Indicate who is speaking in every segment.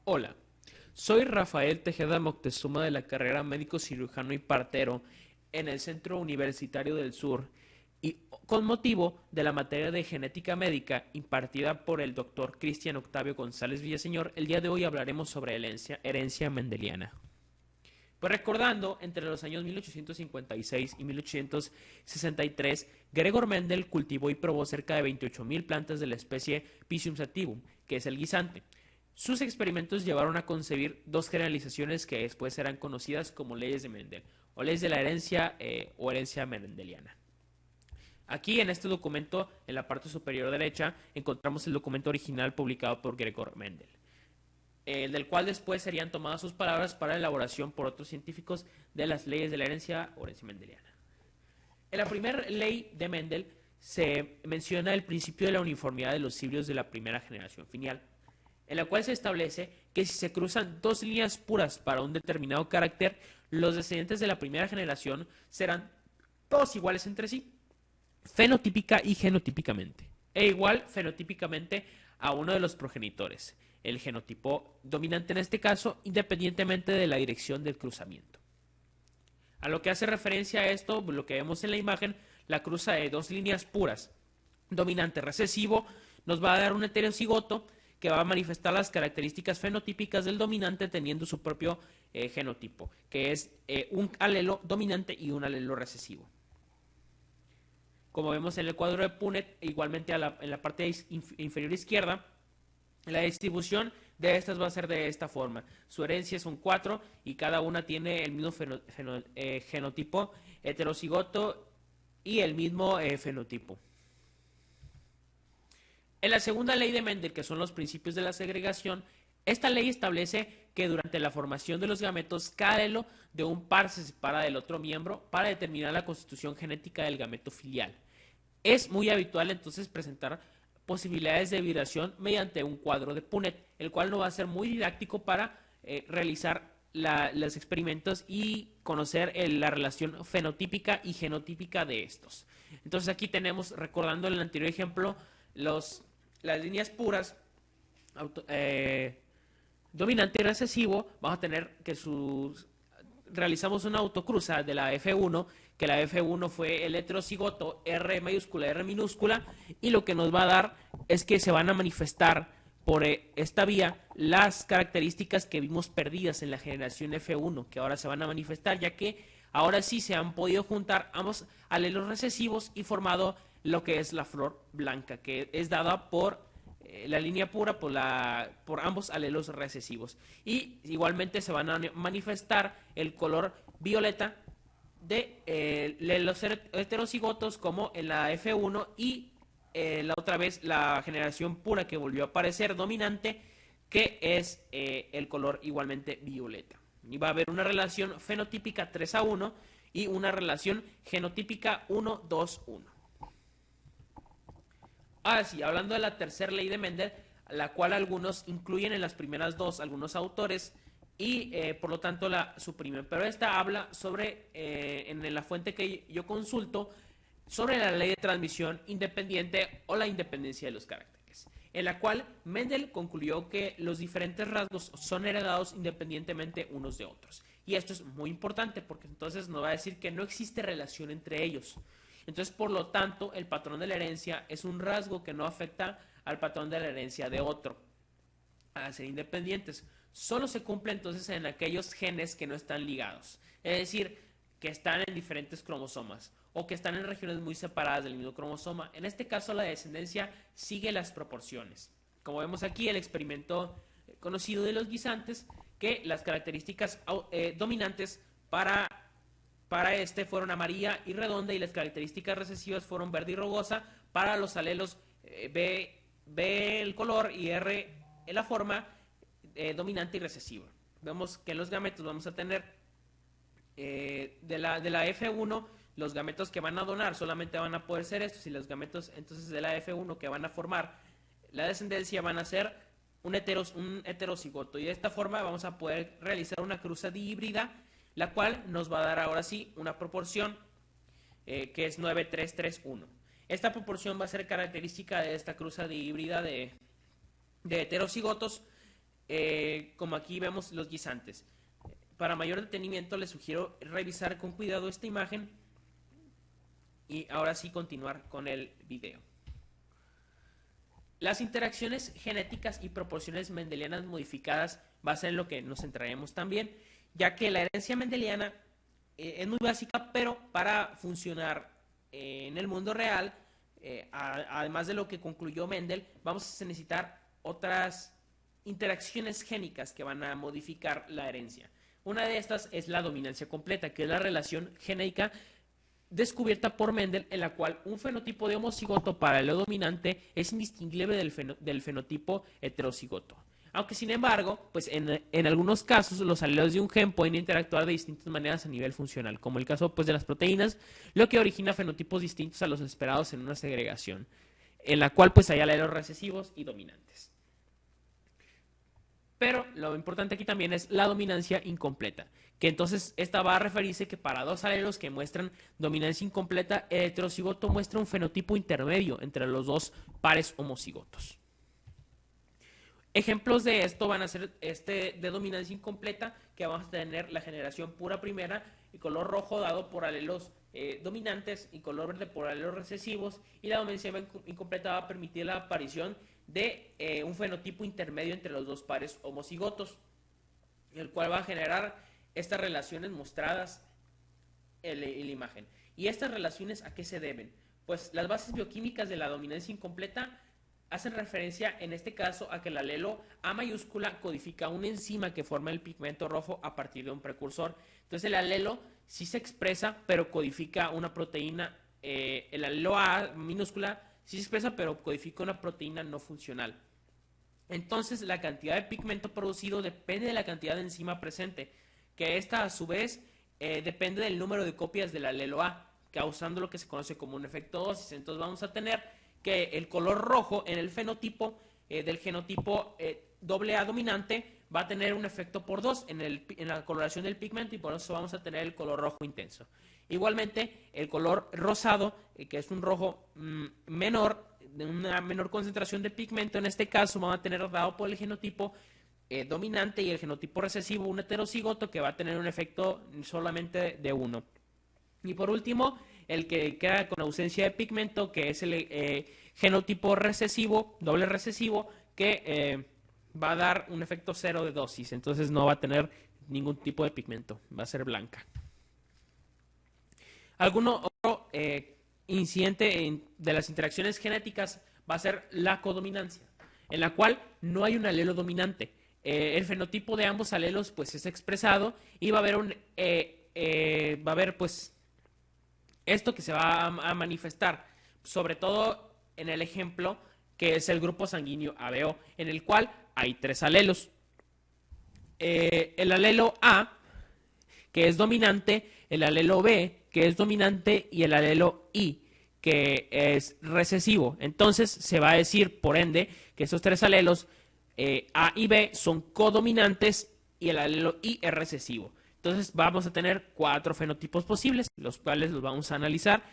Speaker 1: Hola, soy Rafael Tejeda Moctezuma de la carrera médico cirujano y partero en el Centro Universitario del Sur y con motivo de la materia de genética médica impartida por el doctor Cristian Octavio González Villaseñor, el día de hoy hablaremos sobre herencia mendeliana. Pues recordando, entre los años 1856 y 1863, Gregor Mendel cultivó y probó cerca de 28.000 plantas de la especie Piscium sativum, que es el guisante. Sus experimentos llevaron a concebir dos generalizaciones que después serán conocidas como leyes de Mendel, o leyes de la herencia o herencia mendeliana. Aquí en este documento, en la parte superior derecha, encontramos el documento original publicado por Gregor Mendel, del cual después serían tomadas sus palabras para elaboración por otros científicos de las leyes de la herencia o herencia mendeliana. En la primera ley de Mendel se menciona el principio de la uniformidad de los híbridos de la primera generación filial, en la cual se establece que si se cruzan dos líneas puras para un determinado carácter, los descendientes de la primera generación serán todos iguales entre sí, fenotípica y genotípicamente, e igual fenotípicamente a uno de los progenitores, el genotipo dominante en este caso, independientemente de la dirección del cruzamiento. A lo que hace referencia a esto, lo que vemos en la imagen, la cruza de dos líneas puras, dominante recesivo, nos va a dar un heterocigoto que va a manifestar las características fenotípicas del dominante teniendo su propio genotipo, que es un alelo dominante y un alelo recesivo. Como vemos en el cuadro de Punnett, igualmente en la parte inferior izquierda, la distribución de estas va a ser de esta forma. Su herencia son 4 y cada una tiene el mismo genotipo heterocigoto y el mismo fenotipo. En la segunda ley de Mendel, que son los principios de la segregación, esta ley establece que durante la formación de los gametos, cada alelo de un par se separa del otro miembro para determinar la constitución genética del gameto filial. Es muy habitual entonces presentar posibilidades de vibración mediante un cuadro de Punnett, el cual no va a ser muy didáctico para realizar los experimentos y conocer la relación fenotípica y genotípica de estos. Entonces aquí tenemos, recordando el anterior ejemplo, las líneas puras dominante y recesivo, vamos a tener que realizamos una autocruza de la F1, que la F1 fue el heterocigoto R mayúscula, R minúscula, y lo que nos va a dar es que se van a manifestar por esta vía las características que vimos perdidas en la generación F1, que ahora se van a manifestar, ya que ahora sí se han podido juntar ambos alelos recesivos y formado lo que es la flor blanca, que es dada por la línea pura por ambos alelos recesivos. Y igualmente se van a manifestar el color violeta de los heterocigotos como en la F1 y la otra vez la generación pura que volvió a aparecer dominante, que es el color igualmente violeta. Y va a haber una relación fenotípica 3:1 y una relación genotípica 1:2:1. Ahora sí, hablando de la tercera ley de Mendel, la cual algunos incluyen en las primeras dos, algunos autores, y por lo tanto la suprimen. Pero esta habla sobre, en la fuente que yo consulto, sobre la ley de transmisión independiente o la independencia de los caracteres, en la cual Mendel concluyó que los diferentes rasgos son heredados independientemente unos de otros. Y esto es muy importante porque entonces nos va a decir que no existe relación entre ellos. Entonces, por lo tanto, el patrón de la herencia es un rasgo que no afecta al patrón de la herencia de otro, a ser independientes. Solo se cumple entonces en aquellos genes que no están ligados, es decir, que están en diferentes cromosomas o que están en regiones muy separadas del mismo cromosoma. En este caso, la descendencia sigue las proporciones. Como vemos aquí, el experimento conocido de los guisantes, que las características dominantes para este fueron amarilla y redonda y las características recesivas fueron verde y rugosa para los alelos B el color y R en la forma dominante y recesiva. Vemos que en los gametos vamos a tener de la F1, los gametos que van a donar solamente van a poder ser estos y los gametos entonces de la F1 que van a formar la descendencia van a ser un heterocigoto y de esta forma vamos a poder realizar una cruza híbrida, la cual nos va a dar ahora sí una proporción que es 9:3:3:1. Esta proporción va a ser característica de esta cruza de híbrida de heterocigotos como aquí vemos los guisantes. Para mayor detenimiento les sugiero revisar con cuidado esta imagen y ahora sí continuar con el video. Las interacciones genéticas y proporciones mendelianas modificadas va a ser en lo que nos centraremos también, ya que la herencia mendeliana es muy básica, pero para funcionar en el mundo real, además de lo que concluyó Mendel, vamos a necesitar otras interacciones génicas que van a modificar la herencia. Una de estas es la dominancia completa, que es la relación genética descubierta por Mendel, en la cual un fenotipo de homocigoto paralelo dominante es indistinguible del fenotipo heterocigoto. Aunque sin embargo, pues en algunos casos los alelos de un gen pueden interactuar de distintas maneras a nivel funcional, como el caso pues de las proteínas, lo que origina fenotipos distintos a los esperados en una segregación, en la cual pues hay alelos recesivos y dominantes. Pero lo importante aquí también es la dominancia incompleta, que entonces esta va a referirse que para dos alelos que muestran dominancia incompleta, el heterocigoto muestra un fenotipo intermedio entre los dos pares homocigotos. Ejemplos de esto van a ser de dominancia incompleta, que vamos a tener la generación pura primera y color rojo dado por alelos dominantes y color verde por alelos recesivos, y la dominancia incompleta va a permitir la aparición de un fenotipo intermedio entre los dos pares homocigotos, el cual va a generar estas relaciones mostradas en la imagen. ¿Y estas relaciones a qué se deben? Pues las bases bioquímicas de la dominancia incompleta hacen referencia en este caso a que el alelo A mayúscula codifica una enzima que forma el pigmento rojo a partir de un precursor. Entonces el alelo sí se expresa, pero codifica una proteína, el alelo A minúscula sí se expresa, pero codifica una proteína no funcional. Entonces la cantidad de pigmento producido depende de la cantidad de enzima presente, que esta a su vez depende del número de copias del alelo A, causando lo que se conoce como un efecto dosis. Entonces vamos a tener que el color rojo en el fenotipo del genotipo AA dominante va a tener un efecto por 2 en la coloración del pigmento, y por eso vamos a tener el color rojo intenso. Igualmente, el color rosado, que es un rojo menor, de una menor concentración de pigmento, en este caso vamos a tener dado por el genotipo dominante, y el genotipo recesivo un heterocigoto que va a tener un efecto solamente de 1. Y por último, el que queda con ausencia de pigmento, que es el genotipo recesivo, doble recesivo, que va a dar un efecto 0 de dosis, entonces no va a tener ningún tipo de pigmento, va a ser blanca. Alguno otro incidente de las interacciones genéticas va a ser la codominancia, en la cual no hay un alelo dominante. El fenotipo de ambos alelos pues es expresado, y va a haber pues esto que se va a manifestar, sobre todo en el ejemplo que es el grupo sanguíneo ABO, en el cual hay 3 alelos. El alelo A, que es dominante, el alelo B, que es dominante, y el alelo I, que es recesivo. Entonces se va a decir, por ende, que esos 3 alelos A y B son codominantes y el alelo I es recesivo. Entonces vamos a tener 4 fenotipos posibles, los cuales los vamos a analizar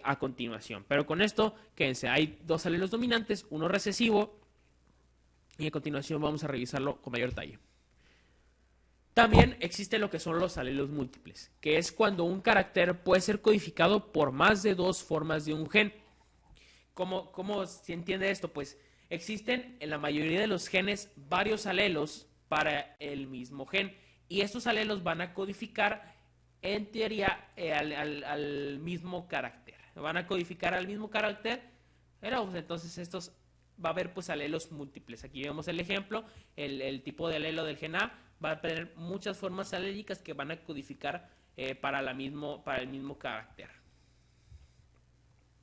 Speaker 1: a continuación. Pero con esto, quédense, hay 2 alelos dominantes, uno recesivo, y a continuación vamos a revisarlo con mayor detalle. También existe lo que son los alelos múltiples, que es cuando un carácter puede ser codificado por más de 2 formas de un gen. ¿Cómo se entiende esto? Pues existen en la mayoría de los genes varios alelos para el mismo gen, y estos alelos van a codificar en teoría al mismo carácter. Van a codificar al mismo carácter, pero pues, entonces estos va a haber pues alelos múltiples. Aquí vemos el ejemplo, el tipo de alelo del gen A va a tener muchas formas alélicas que van a codificar para el mismo carácter.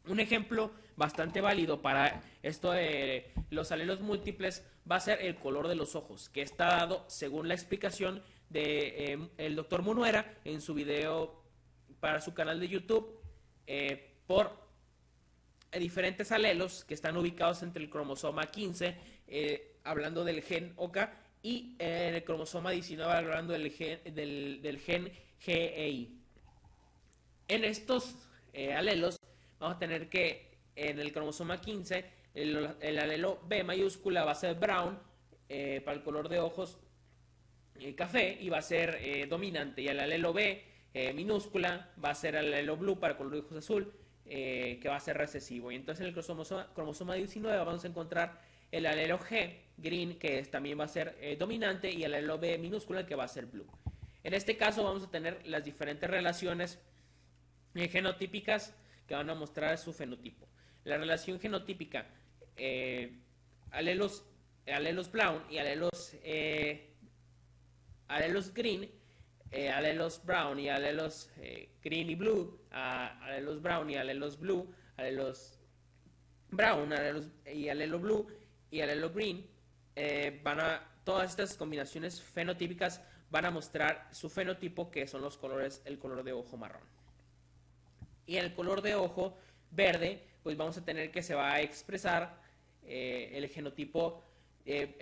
Speaker 1: Un ejemplo bastante válido para esto de los alelos múltiples va a ser el color de los ojos, que está dado según la explicación de el doctor Munuera en su video para su canal de YouTube por diferentes alelos que están ubicados entre el cromosoma 15, hablando del gen OCA, y el cromosoma 19, hablando del gen GEI. En estos alelos vamos a tener que en el cromosoma 15 el alelo B mayúscula va a ser brown, para el color de ojos café y va a ser dominante, y el alelo B minúscula va a ser el alelo blue para el color de ojos azul, que va a ser recesivo. Y entonces en el cromosoma 19 vamos a encontrar el alelo G green, que también va a ser dominante, y el alelo B minúscula, que va a ser blue. En este caso vamos a tener las diferentes relaciones genotípicas que van a mostrar su fenotipo. La relación genotípica, alelos brown y alelos green, alelos brown y alelos green y blue, alelos brown y alelos blue, alelos brown y alelo blue y alelo green, todas estas combinaciones fenotípicas van a mostrar su fenotipo, que son los colores, el color de ojo marrón. Y el color de ojo verde, pues vamos a tener que se va a expresar el genotipo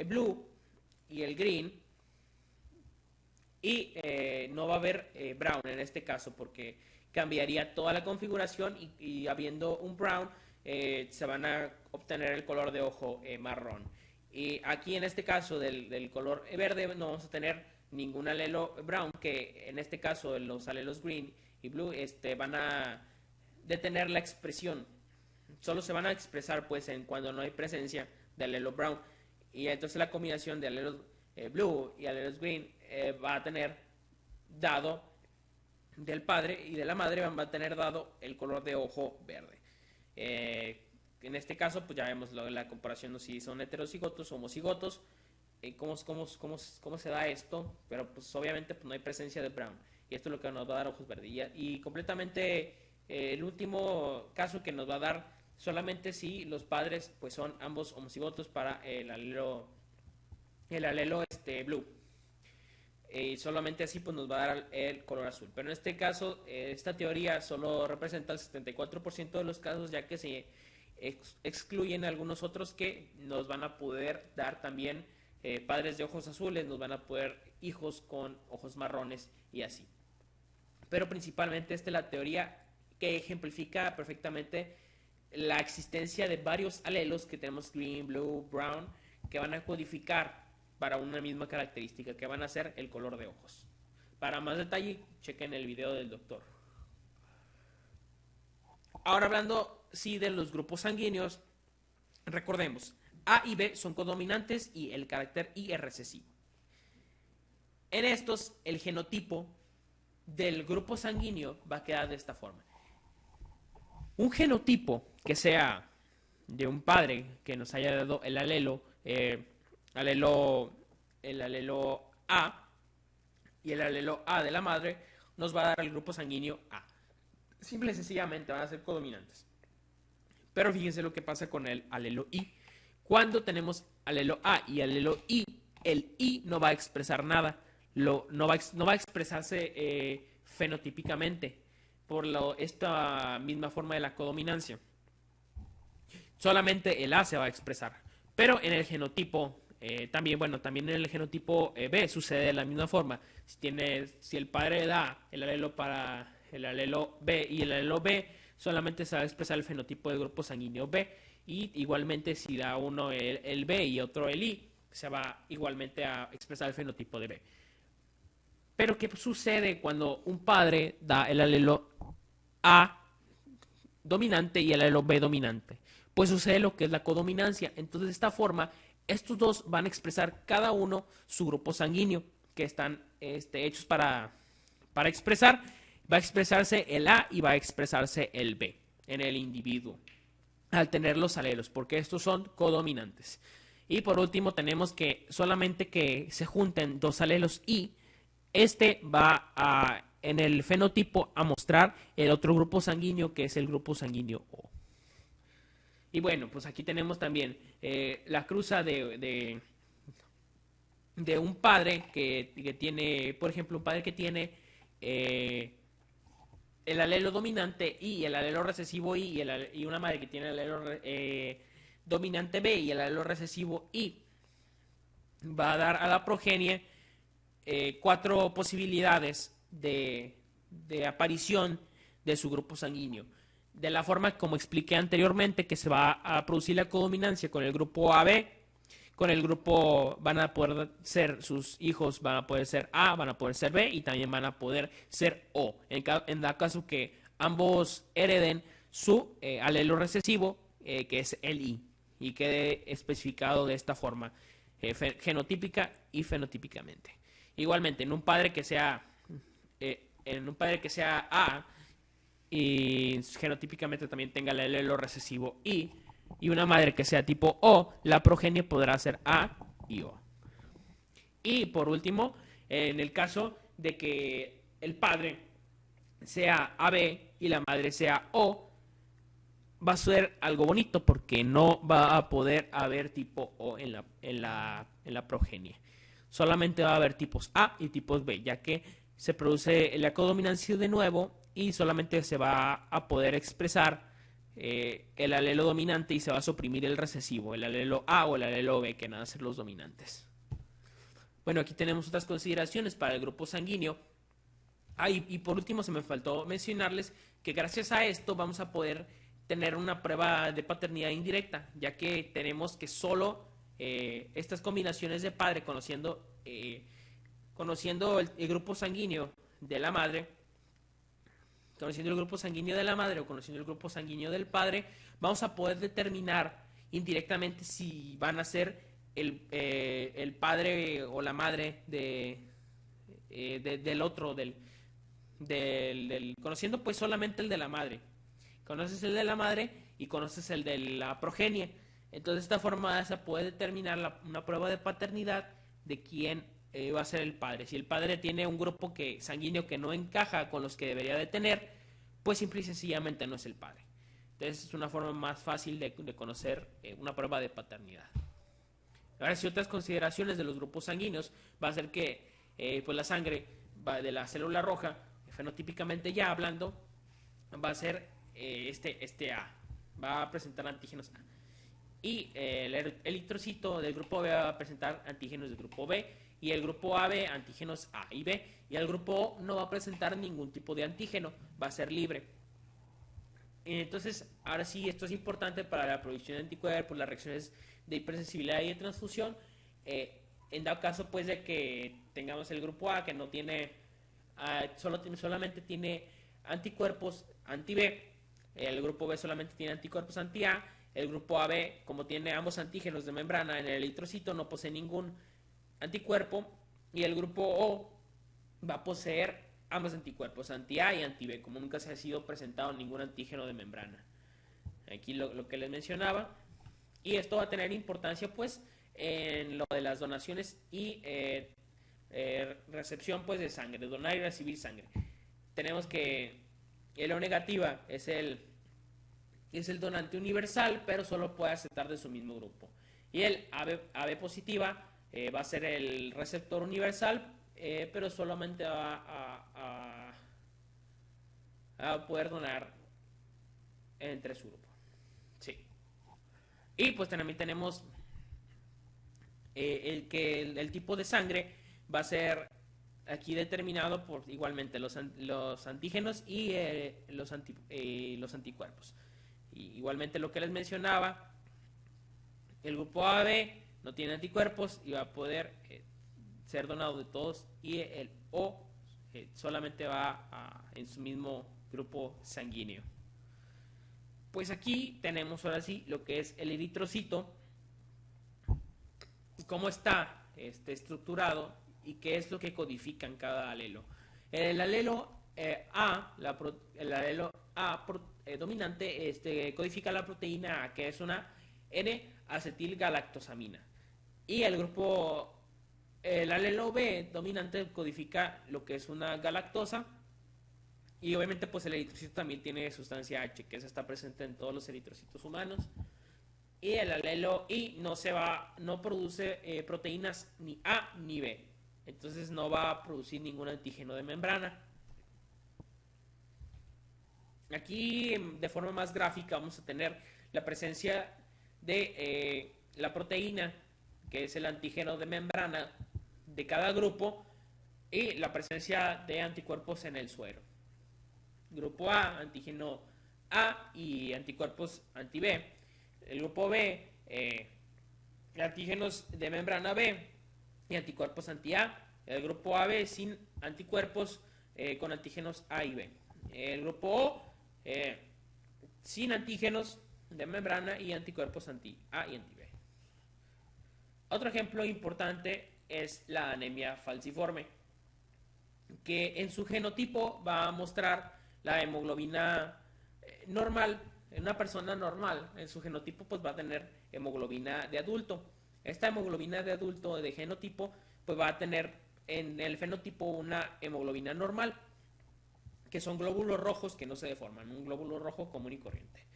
Speaker 1: blue y el green, y no va a haber brown en este caso, porque cambiaría toda la configuración, y habiendo un brown se van a obtener el color de ojo marrón. Y aquí en este caso del color verde no vamos a tener ningún alelo brown, que en este caso los alelos green y blue van a detener la expresión. Solo se van a expresar pues cuando no hay presencia de alelo brown, y entonces la combinación de alelos blue y alelos green va a tener dado del padre y de la madre, va a tener dado el color de ojo verde. En este caso pues ya vemos la comparación, si son heterocigotos o homocigotos, cómo se da esto, pero pues obviamente pues no hay presencia de brown, y esto es lo que nos va a dar ojos verdes. Y completamente el último caso que nos va a dar solamente si los padres pues son ambos homocigotos para el alelo blue. Y solamente así pues nos va a dar el color azul. Pero en este caso, esta teoría solo representa el 74% de los casos, ya que se excluyen algunos otros que nos van a poder dar también padres de ojos azules, nos van a poder hijos con ojos marrones y así. Pero principalmente esta es la teoría que ejemplifica perfectamente la existencia de varios alelos que tenemos, green, blue, brown, que van a codificar para una misma característica, que van a ser el color de ojos. Para más detalle, chequen el video del doctor. Ahora hablando de los grupos sanguíneos, recordemos, A y B son codominantes y el carácter I es recesivo. En estos, el genotipo del grupo sanguíneo va a quedar de esta forma. Un genotipo que sea de un padre que nos haya dado el alelo A, y el alelo A de la madre nos va a dar el grupo sanguíneo A. Simple y sencillamente van a ser codominantes. Pero fíjense lo que pasa con el alelo I. Cuando tenemos alelo A y alelo I, el I no va a expresar nada, no va a expresarse fenotípicamente por esta misma forma de la codominancia. Solamente el A se va a expresar. Pero en el genotipo también en el genotipo B sucede de la misma forma. Si el padre da el alelo para el alelo B y el alelo B, solamente se va a expresar el fenotipo del grupo sanguíneo B. Y igualmente si da uno el B y otro el I, se va igualmente a expresar el fenotipo de B. Pero ¿qué sucede cuando un padre da el alelo A dominante y el alelo B dominante? Pues sucede lo que es la codominancia. Entonces de esta forma, estos dos van a expresar cada uno su grupo sanguíneo, que están hechos para expresar. Va a expresarse el A y va a expresarse el B en el individuo al tener los alelos, porque estos son codominantes. Y por último tenemos que solamente que se junten dos alelos I, va en el fenotipo a mostrar el otro grupo sanguíneo, que es el grupo sanguíneo O. Y bueno, pues aquí tenemos también la cruza de un padre que tiene, por ejemplo, un padre que tiene el alelo dominante y el alelo recesivo I, y una madre que tiene el alelo dominante B y el alelo recesivo I, va a dar a la progenie 4 posibilidades de aparición de su grupo sanguíneo. De la forma como expliqué anteriormente, que se va a producir la codominancia con el grupo AB, con el grupo van a poder ser, sus hijos van a poder ser A, van a poder ser B y también van a poder ser O. En dado caso que ambos hereden su alelo recesivo, que es el y quede especificado de esta forma, genotípica y fenotípicamente. Igualmente, en un padre que sea A y genotípicamente también tenga el alelo recesivo y una madre que sea tipo O, la progenie podrá ser A y O. Y por último, en el caso de que el padre sea AB y la madre sea O, va a ser algo bonito porque no va a poder haber tipo O en la progenie. Solamente va a haber tipos A y tipos B, ya que se produce la codominancia de nuevo y solamente se va a poder expresar el alelo dominante y se va a suprimir el recesivo, el alelo A o el alelo B, que van a ser los dominantes. Bueno, aquí tenemos otras consideraciones para el grupo sanguíneo. Y por último se me faltó mencionarles que gracias a esto vamos a poder tener una prueba de paternidad indirecta, ya que tenemos que solo estas combinaciones de padre conociendo el grupo sanguíneo de la madre, conociendo el grupo sanguíneo de la madre o conociendo el grupo sanguíneo del padre, vamos a poder determinar indirectamente si van a ser el padre o la madre del otro, conociendo pues solamente el de la madre. Conoces el de la madre y conoces el de la progenie. Entonces de esta forma vas a poder determinar una prueba de paternidad de quién va a ser el padre. Si el padre tiene un grupo sanguíneo que no encaja con los que debería de tener, pues simple y sencillamente no es el padre. Entonces es una forma más fácil de conocer una prueba de paternidad. Ahora, si otras consideraciones de los grupos sanguíneos va a ser que pues la sangre de la célula roja, fenotípicamente ya hablando, va a ser este A, va a presentar antígenos A. Y el eritrocito del grupo B va a presentar antígenos del grupo B y el grupo AB antígenos A y B. Y el grupo O no va a presentar ningún tipo de antígeno, va a ser libre. Entonces, ahora sí, esto es importante para la producción de anticuerpos, las reacciones de hipersensibilidad y de transfusión. En dado caso, pues, de que tengamos el grupo A que no tiene, solamente tiene anticuerpos anti-B, el grupo B solamente tiene anticuerpos anti-A, el grupo AB, como tiene ambos antígenos de membrana en el eritrocito, no posee ningún anticuerpo, y el grupo O va a poseer ambos anticuerpos, anti-A y anti-B, como nunca se ha sido presentado ningún antígeno de membrana. Aquí lo que les mencionaba. Y esto va a tener importancia, pues, en lo de las donaciones y recepción, pues, de sangre, donar y recibir sangre. Tenemos que el O negativa es el donante universal, pero solo puede aceptar de su mismo grupo. Y el AB positiva va a ser el receptor universal, pero solamente va a poder donar entre su grupo. Sí. Y pues también tenemos el tipo de sangre va a ser aquí determinado por igualmente los antígenos y los anticuerpos. Y igualmente lo que les mencionaba, el grupo AB no tiene anticuerpos y va a poder ser donado de todos, y el O solamente va en su mismo grupo sanguíneo. Pues aquí tenemos ahora sí lo que es el eritrocito, cómo está estructurado y qué es lo que codifica en cada alelo. El alelo A, dominante, codifica la proteína A, que es una N-acetilgalactosamina. Y el alelo B dominante codifica lo que es una galactosa. Y obviamente pues el eritrocito también tiene sustancia H, que esa está presente en todos los eritrocitos humanos. Y el alelo I no produce proteínas ni A ni B. Entonces no va a producir ningún antígeno de membrana. Aquí de forma más gráfica vamos a tener la presencia de la proteína, que es el antígeno de membrana de cada grupo, y la presencia de anticuerpos en el suero. Grupo A, antígeno A y anticuerpos anti-B. El grupo B antígenos de membrana B y anticuerpos anti-A. El grupo AB sin anticuerpos con antígenos A y B. El grupo O sin antígenos de membrana y anticuerpos anti-A y anti-B. Otro ejemplo importante es la anemia falciforme, que en su genotipo va a mostrar la hemoglobina normal. En una persona normal, en su genotipo, pues va a tener hemoglobina de adulto. Esta hemoglobina de adulto de genotipo, pues va a tener en el fenotipo una hemoglobina normal, que son glóbulos rojos que no se deforman, un glóbulo rojo común y corriente.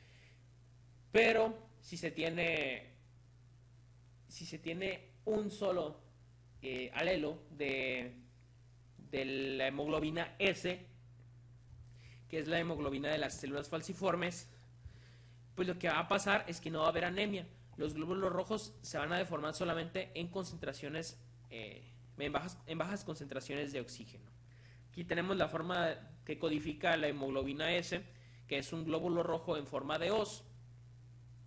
Speaker 1: Pero si se tiene un solo alelo de la hemoglobina S, que es la hemoglobina de las células falciformes, pues lo que va a pasar es que no va a haber anemia. Los glóbulos rojos se van a deformar solamente en concentraciones, en bajas concentraciones de oxígeno. Aquí tenemos la forma que codifica la hemoglobina S, que es un glóbulo rojo en forma de hoz.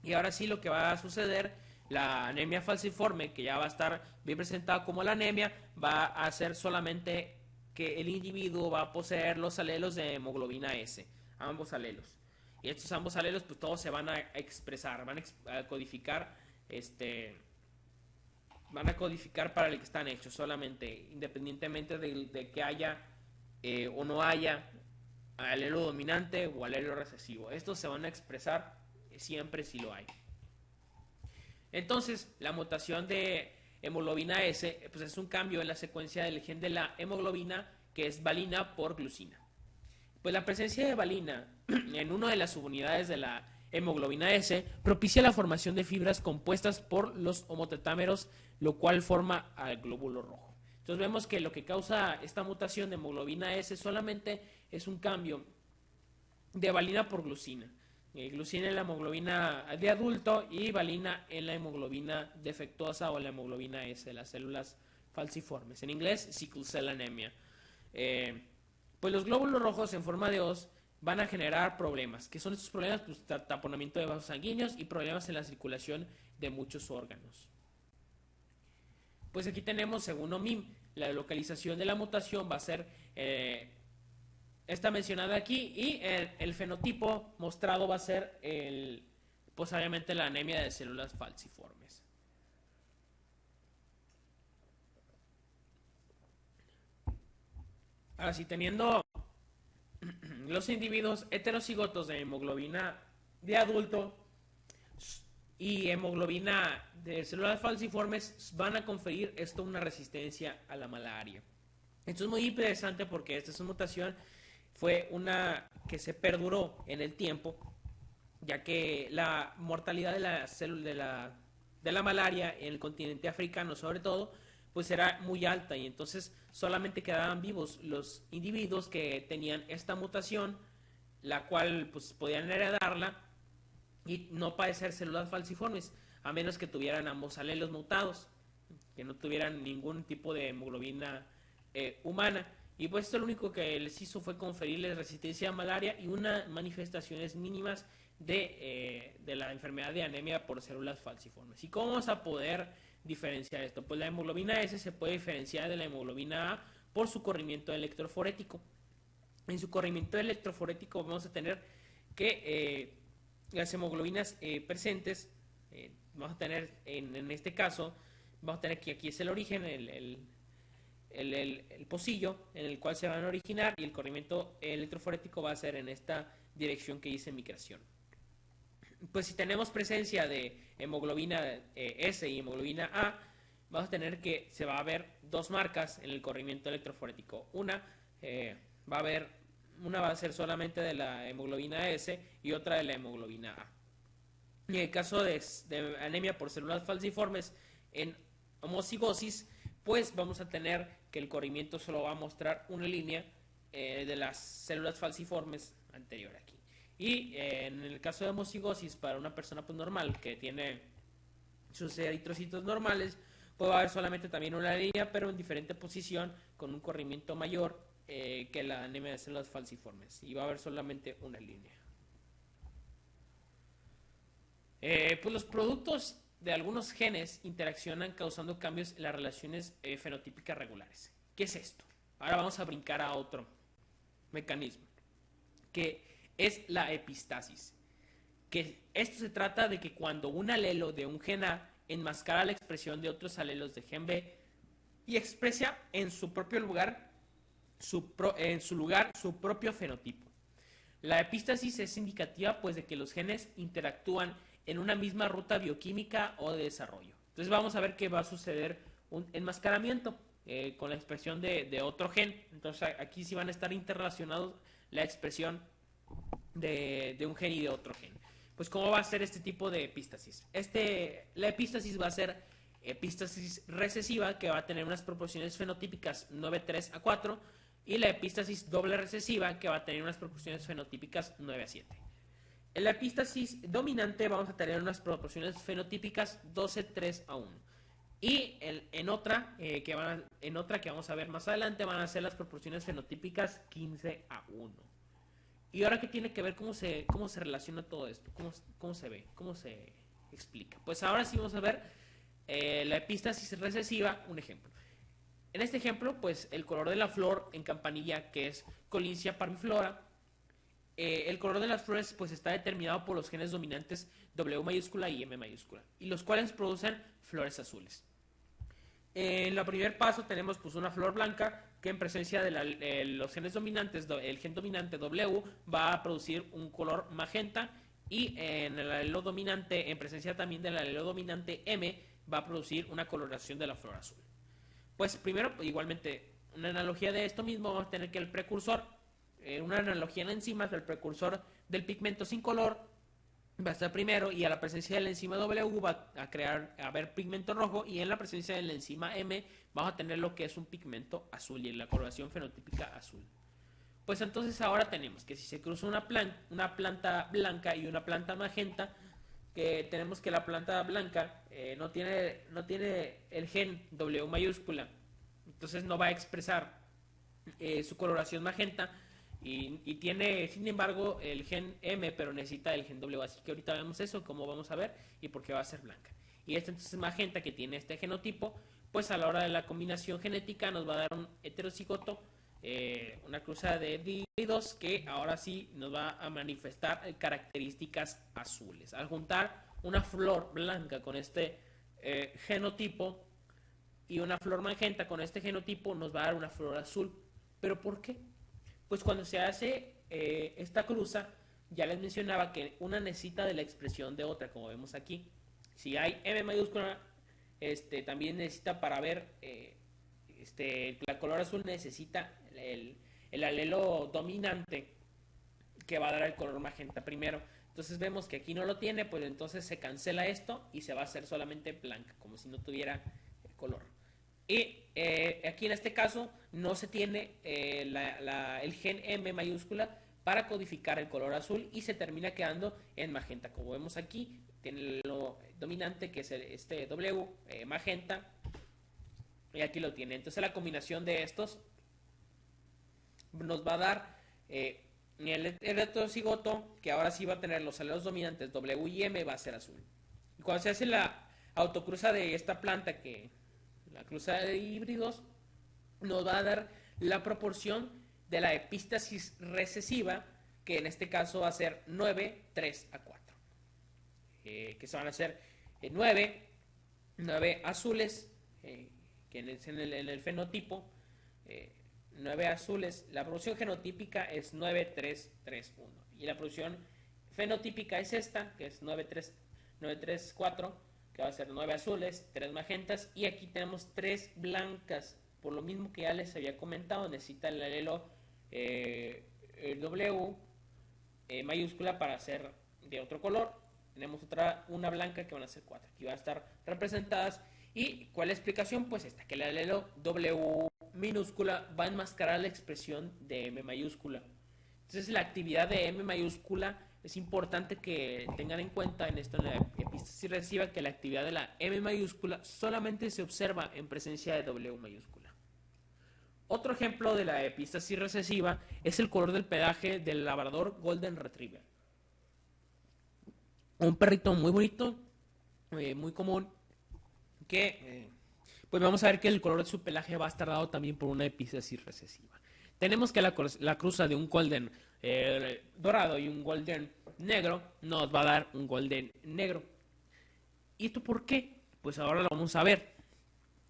Speaker 1: Y ahora sí lo que va a suceder, la anemia falciforme, que ya va a estar bien presentada como la anemia, va a hacer solamente que el individuo va a poseer los alelos de hemoglobina S, ambos alelos. Y estos ambos alelos, pues todos se van a expresar, van a codificar, van a codificar para el que están hechos solamente, independientemente de que haya o no haya alelo dominante o alelo recesivo. Estos se van a expresar siempre si lo hay. Entonces, la mutación de hemoglobina S pues es un cambio en la secuencia del gen de la hemoglobina, que es valina por glucina. Pues la presencia de valina en una de las subunidades de la hemoglobina S propicia la formación de fibras compuestas por los homotetámeros, lo cual forma al glóbulo rojo. Entonces vemos que lo que causa esta mutación de hemoglobina S solamente es un cambio de valina por glucina. Glucina en la hemoglobina de adulto y valina en la hemoglobina defectuosa o la hemoglobina S, las células falciformes. En inglés, sickle cell anemia. Pues los glóbulos rojos en forma de hoz van a generar problemas. ¿Qué son estos problemas? Pues taponamiento de vasos sanguíneos y problemas en la circulación de muchos órganos. Pues aquí tenemos, según OMIM, la localización de la mutación va a ser esta mencionada aquí, y el fenotipo mostrado va a ser pues obviamente la anemia de células falciformes. Ahora sí, teniendo los individuos heterocigotos de hemoglobina de adulto y hemoglobina de células falciformes, van a conferir esto una resistencia a la malaria. Esto es muy interesante porque esta mutación fue una que se perduró en el tiempo, ya que la mortalidad de la célula de la malaria en el continente africano, sobre todo, pues era muy alta, y entonces solamente quedaban vivos los individuos que tenían esta mutación, la cual pues podían heredarla y no padecer células falciformes, a menos que tuvieran ambos alelos mutados, que no tuvieran ningún tipo de hemoglobina humana. Y pues esto lo único que les hizo fue conferirles resistencia a malaria y unas manifestaciones mínimas de la enfermedad de anemia por células falciformes. ¿Y cómo vamos a poder diferenciar esto? Pues la hemoglobina S se puede diferenciar de la hemoglobina A por su corrimiento electroforético. En su corrimiento electroforético vamos a tener que las hemoglobinas presentes, vamos a tener en este caso, vamos a tener que aquí es el origen, el pocillo en el cual se van a originar, y el corrimiento electroforético va a ser en esta dirección que dice migración. Pues si tenemos presencia de hemoglobina S y hemoglobina A, vamos a tener que se va a ver dos marcas en el corrimiento electroforético. Una va a ser solamente de la hemoglobina S y otra de la hemoglobina A. Y en el caso de anemia por células falciformes en homocigosis, pues vamos a tener que el corrimiento solo va a mostrar una línea de las células falciformes anterior aquí. Y en el caso de homocigosis, para una persona pues normal que tiene sus eritrocitos normales, pues va a haber solamente también una línea, pero en diferente posición, con un corrimiento mayor que la anemia de células falciformes. Y va a haber solamente una línea. Pues los productos de algunos genes interaccionan causando cambios en las relaciones fenotípicas regulares. ¿Qué es esto? Ahora vamos a brincar a otro mecanismo, que es la epistasis. Que esto se trata de que cuando un alelo de un gen A enmascara la expresión de otros alelos de gen B y expresa en su propio lugar su propio fenotipo. La epistasis es indicativa pues de que los genes interactúan en una misma ruta bioquímica o de desarrollo. Entonces vamos a ver que va a suceder un enmascaramiento con la expresión de otro gen. Entonces aquí sí van a estar interrelacionados la expresión de un gen y de otro gen. Pues ¿cómo va a ser este tipo de epístasis? La epístasis va a ser epístasis recesiva, que va a tener unas proporciones fenotípicas 9:3:4, y la epístasis doble recesiva, que va a tener unas proporciones fenotípicas 9:7. En la epístasis dominante vamos a tener unas proporciones fenotípicas 12:3:1. Y en otra que vamos a ver más adelante van a ser las proporciones fenotípicas 15:1. Y ahora, ¿qué tiene que ver? ¿Cómo se relaciona todo esto? ¿Cómo se ve? ¿Cómo se explica? Pues ahora sí vamos a ver la epístasis recesiva, un ejemplo. En este ejemplo, pues el color de la flor en campanilla, que es Collincia parviflora, el color de las flores pues está determinado por los genes dominantes W mayúscula y M mayúscula, y los cuales producen flores azules. En el primer paso tenemos pues una flor blanca que en presencia de los genes dominantes, el gen dominante W va a producir un color magenta, y en el alelo dominante, en presencia también del alelo dominante M, va a producir una coloración de la flor azul. Pues primero, igualmente, una analogía de esto mismo, vamos a tener que el precursor, una analogía en enzimas, el precursor del pigmento sin color va a estar primero, y a la presencia de la enzima W va a haber pigmento rojo, y en la presencia de la enzima M vamos a tener lo que es un pigmento azul y la coloración fenotípica azul. Pues entonces ahora tenemos que si se cruza una planta blanca y una planta magenta, que tenemos que la planta blanca no tiene el gen W mayúscula, entonces no va a expresar su coloración magenta, y tiene sin embargo el gen M, pero necesita el gen W, así que ahorita vemos eso, cómo vamos a ver y por qué va a ser blanca. Y esta entonces magenta, que tiene este genotipo, pues a la hora de la combinación genética nos va a dar un heterocigoto, una cruzada de híbridos, que ahora sí nos va a manifestar características azules. Al juntar una flor blanca con este genotipo y una flor magenta con este genotipo, nos va a dar una flor azul. ¿Pero por qué? Pues cuando se hace esta cruza, ya les mencionaba que una necesita de la expresión de otra, como vemos aquí. Si hay M mayúscula, también necesita, para ver la color azul, necesita el alelo dominante, que va a dar el color magenta primero. Entonces vemos que aquí no lo tiene, pues entonces se cancela esto y se va a hacer solamente blanca, como si no tuviera color. Y aquí en este caso no se tiene el gen M mayúscula para codificar el color azul, y se termina quedando en magenta. Como vemos aquí, tiene lo dominante, que es este W magenta, y aquí lo tiene. Entonces la combinación de estos nos va a dar el heterocigoto, que ahora sí va a tener los alelos dominantes W y M, va a ser azul. Y cuando se hace la autocruza de esta planta, que la cruzada de híbridos, nos va a dar la proporción de la epístasis recesiva, que en este caso va a ser 9:3:4, que se van a hacer 9 azules, que en el fenotipo 9 azules. La producción genotípica es 9:3:3:1, y la producción fenotípica es esta, que es 9:3:4, que va a ser 9 azules, 3 magentas, y aquí tenemos 3 blancas. Por lo mismo que ya les había comentado, necesita el alelo el W mayúscula para ser de otro color. Tenemos una blanca, que van a ser 4. Aquí van a estar representadas. ¿Y cuál es la explicación? Pues esta, que el alelo W minúscula va a enmascarar la expresión de M mayúscula. Entonces la actividad de M mayúscula es importante que tengan en cuenta en esto, en la epístasis recesiva, que la actividad de la M mayúscula solamente se observa en presencia de W mayúscula. Otro ejemplo de la epístasis recesiva es el color del pelaje del labrador Golden Retriever. Un perrito muy bonito, muy común que pues vamos a ver que el color de su pelaje va a estar dado también por una epístasis recesiva. Tenemos que la cruza de un golden dorado y un golden negro nos va a dar un golden negro. ¿Y esto por qué? Pues ahora lo vamos a ver.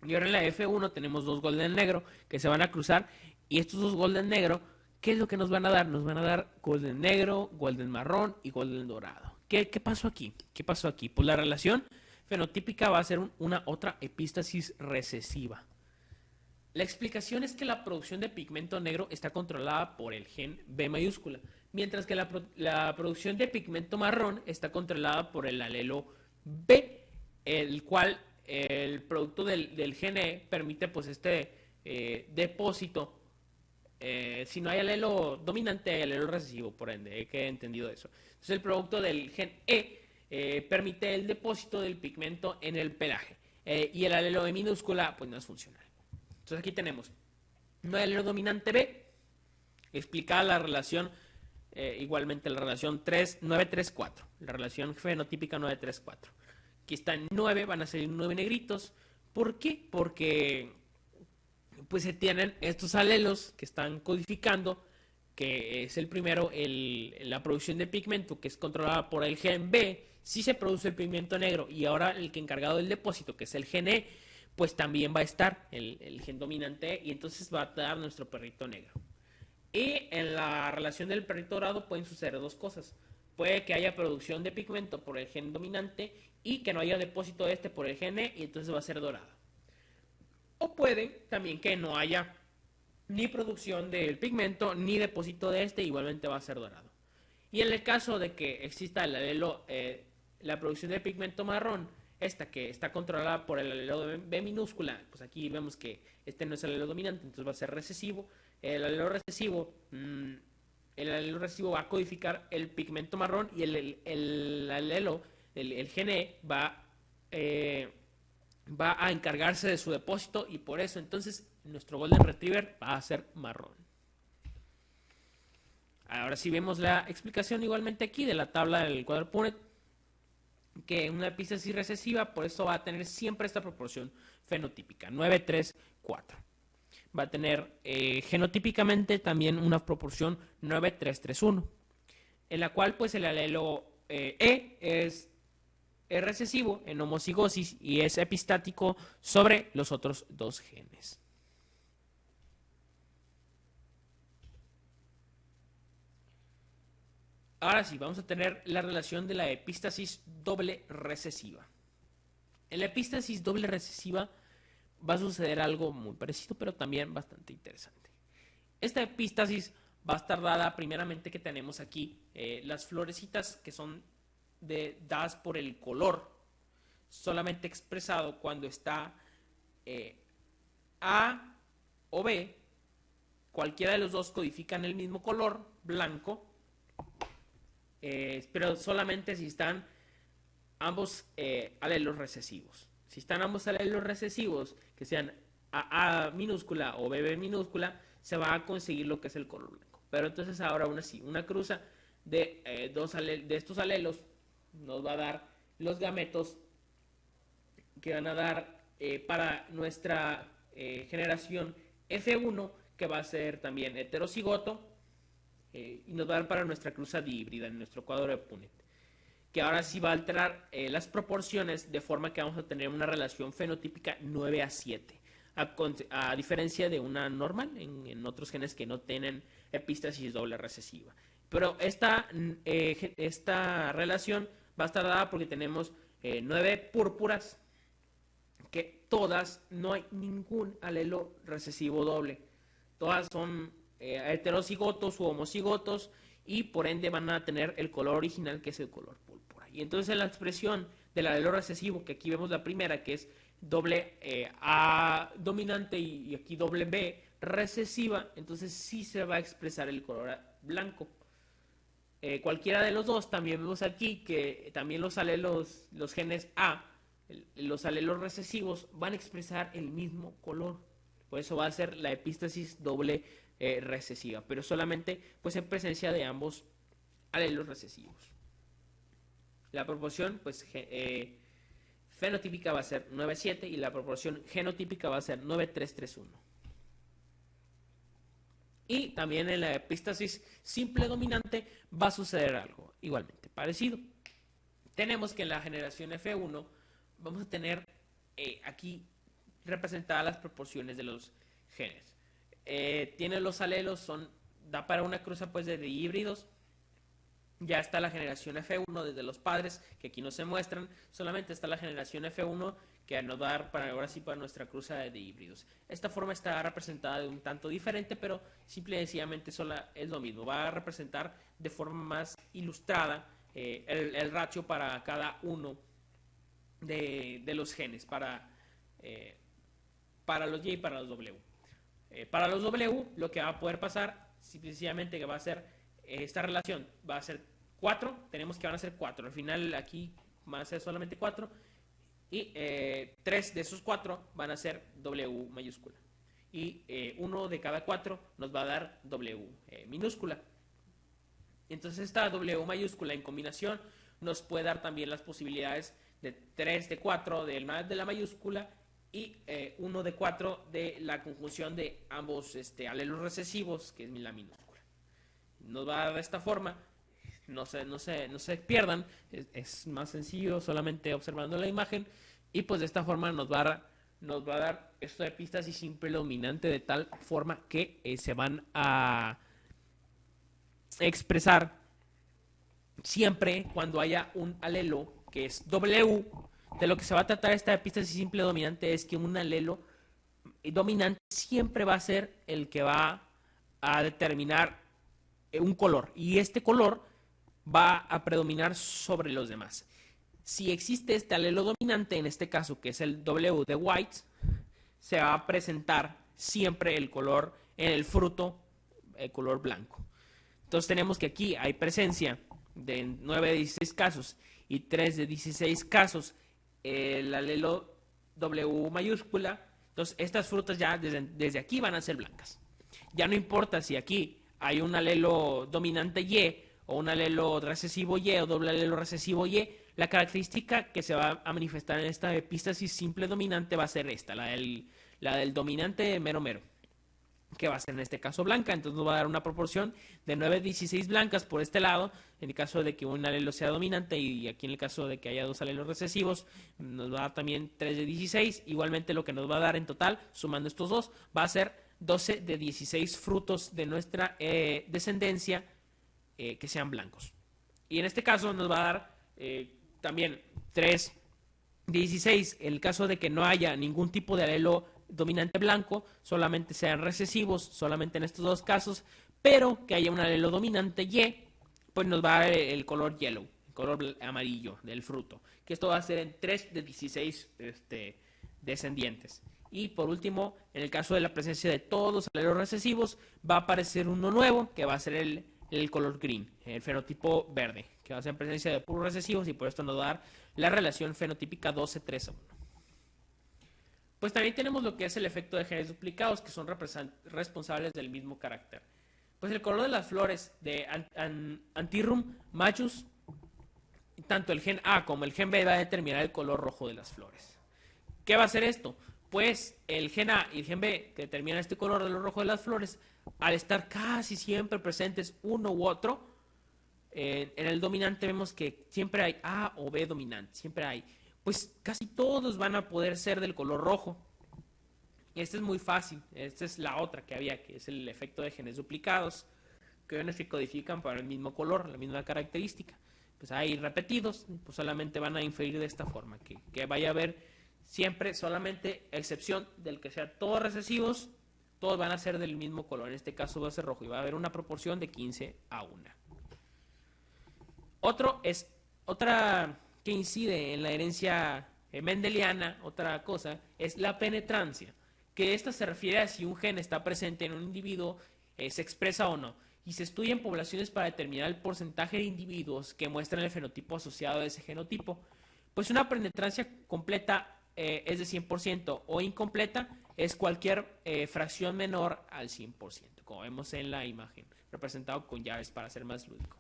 Speaker 1: Y ahora en la F1 tenemos dos golden negro que se van a cruzar y estos dos golden negro, ¿qué es lo que nos van a dar? Nos van a dar golden negro, golden marrón y golden dorado. ¿Qué pasó aquí? ¿Qué pasó aquí? Pues la relación fenotípica va a ser una otra epístasis recesiva. La explicación es que la producción de pigmento negro está controlada por el gen B mayúscula, mientras que la producción de pigmento marrón está controlada por el alelo B, el cual el producto del gen E permite pues este depósito. Si no hay alelo dominante, hay alelo recesivo, por ende, que he entendido eso. Entonces el producto del gen E permite el depósito del pigmento en el pelaje. Y el alelo B minúscula pues no es funcional. Entonces aquí tenemos no hay alelo dominante B, explicada la relación, igualmente la relación 934, la relación fenotípica 934. Aquí están 9, van a salir 9 negritos. ¿Por qué? Porque pues se tienen estos alelos que están codificando, que es el primero, la producción de pigmento, que es controlada por el gen B, sí se produce el pigmento negro, y ahora el que encargado del depósito, que es el gen E, pues también va a estar el gen dominante, y entonces va a dar nuestro perrito negro. Y en la relación del perrito dorado pueden suceder dos cosas. Puede que haya producción de pigmento por el gen dominante y que no haya depósito de este por el gen E, y entonces va a ser dorado. O puede también que no haya ni producción del pigmento ni depósito de este, igualmente va a ser dorado. Y en el caso de que exista el alelo, la producción de pigmento marrón, esta que está controlada por el alelo B minúscula, pues aquí vemos que este no es el alelo dominante, entonces va a ser recesivo. El alelo recesivo, va a codificar el pigmento marrón, y el alelo, el gen E, va a encargarse de su depósito, y por eso entonces nuestro Golden Retriever va a ser marrón. Ahora sí vemos la explicación igualmente aquí de la tabla del cuadro Punnett, que una epístasis recesiva por eso va a tener siempre esta proporción fenotípica, 9:3:4. Va a tener genotípicamente también una proporción 9:3:3:1, en la cual pues el alelo E es recesivo en homocigosis y es epistático sobre los otros dos genes. Ahora sí, vamos a tener la relación de la epístasis doble recesiva. En la epístasis doble recesiva va a suceder algo muy parecido, pero también bastante interesante. Esta epístasis va a estar dada primeramente que tenemos aquí las florecitas que son dadas por el color, solamente expresado cuando está A o B, cualquiera de los dos codifican el mismo color, blanco, pero solamente si están ambos alelos recesivos. Si están ambos alelos recesivos, que sean A minúscula o BB minúscula, se va a conseguir lo que es el color blanco. Pero entonces ahora aún así, una cruza de estos alelos nos va a dar los gametos que van a dar para nuestra generación F1, que va a ser también heterocigoto, y nos va a dar para nuestra cruza dihíbrida en nuestro cuadro de Punnett, que ahora sí va a alterar las proporciones de forma que vamos a tener una relación fenotípica 9:7, a diferencia de una normal en otros genes que no tienen epístasis doble recesiva. Pero esta relación va a estar dada porque tenemos 9 púrpuras, que todas, no hay ningún alelo recesivo doble. Todas son heterocigotos u homocigotos, y por ende van a tener el color original, que es el color púrpura. Y entonces la expresión del alelo recesivo, que aquí vemos la primera, que es doble A dominante y aquí doble B recesiva, entonces sí se va a expresar el color blanco. Cualquiera de los dos, también vemos aquí que también los alelos, los genes A, los alelos recesivos van a expresar el mismo color. Por eso va a ser la epístasis doble recesiva, pero solamente pues en presencia de ambos alelos recesivos. La proporción pues fenotípica va a ser 9,7 y la proporción genotípica va a ser 9,331. Y también en la epístasis simple dominante va a suceder algo igualmente parecido. Tenemos que en la generación F1 vamos a tener aquí representadas las proporciones de los genes. Tiene los alelos, da para una cruza pues de híbridos. Ya está la generación F1 desde los padres, que aquí no se muestran. Solamente está la generación F1 que nos va a dar para ahora sí para nuestra cruza de híbridos. Esta forma está representada de un tanto diferente, pero simple y sencillamente es lo mismo. Va a representar de forma más ilustrada el ratio para cada uno de los genes, para los Y y para los W. Para los W, lo que va a poder pasar, sencillamente que va a ser esta relación, va a ser 4, tenemos que van a ser 4, al final aquí van a ser solamente 4, y 3 de esos 4 van a ser W mayúscula, y uno de cada 4 nos va a dar W minúscula. Entonces esta W mayúscula en combinación nos puede dar también las posibilidades de 3 de 4 de la mayúscula y 1 de 4 de la conjunción de ambos alelos recesivos, que es la minúscula. Nos va a dar de esta forma, no se pierdan, es más sencillo solamente observando la imagen, y pues de esta forma nos va a dar esta epístasis simple dominante de tal forma que se van a expresar siempre cuando haya un alelo que es W. De lo que se va a tratar esta epístasis simple dominante es que un alelo dominante siempre va a ser el que va a determinar un color, y este color va a predominar sobre los demás. Si existe este alelo dominante, en este caso que es el W de White, se va a presentar siempre el color en el fruto, el color blanco. Entonces tenemos que aquí hay presencia de 9 de 16 casos y 3 de 16 casos el alelo W mayúscula. Entonces estas frutas ya desde aquí van a ser blancas. Ya no importa si aquí hay un alelo dominante Y o un alelo recesivo Y o doble alelo recesivo Y, la característica que se va a manifestar en esta epístasis simple dominante va a ser esta, la del dominante mero mero, que va a ser en este caso blanca. Entonces nos va a dar una proporción de 9,16 blancas por este lado, en el caso de que un alelo sea dominante, y aquí en el caso de que haya dos alelos recesivos, nos va a dar también 3 de 16. Igualmente lo que nos va a dar en total, sumando estos dos, va a ser 12 de 16 frutos de nuestra descendencia que sean blancos. Y en este caso nos va a dar también 3 de 16 en el caso de que no haya ningún tipo de alelo dominante blanco, solamente sean recesivos, solamente en estos dos casos, pero que haya un alelo dominante Y, pues nos va a dar el color yellow, el color amarillo del fruto, que esto va a ser en 3 de 16 descendientes. Y por último, en el caso de la presencia de todos los alelos recesivos, va a aparecer uno nuevo, que va a ser el color green, el fenotipo verde, que va a ser en presencia de puros recesivos, y por esto nos va a dar la relación fenotípica 12,3 a 1. Pues también tenemos lo que es el efecto de genes duplicados, que son responsables del mismo carácter. Pues el color de las flores de Antirrhum majus, tanto el gen A como el gen B va a determinar el color rojo de las flores. ¿Qué va a hacer esto? Pues el gen A y el gen B, que determinan este color de lo rojo de las flores, al estar casi siempre presentes uno u otro, en el dominante vemos que siempre hay A o B dominante, siempre hay. Pues casi todos van a poder ser del color rojo. Este es muy fácil. Esta es la otra que había, que es el efecto de genes duplicados, que se codifican para el mismo color, la misma característica. Pues hay repetidos, pues solamente van a inferir de esta forma, que vaya a haber siempre solamente excepción del que sea todos recesivos, todos van a ser del mismo color. En este caso va a ser rojo y va a haber una proporción de 15 a 1. Otra que incide en la herencia mendeliana, otra cosa, es la penetrancia, que esta se refiere a si un gen está presente en un individuo, se expresa o no, y se estudia en poblaciones para determinar el porcentaje de individuos que muestran el fenotipo asociado a ese genotipo. Pues una penetrancia completa es de 100% o incompleta es cualquier fracción menor al 100%, como vemos en la imagen, representado con llaves para ser más lúdico.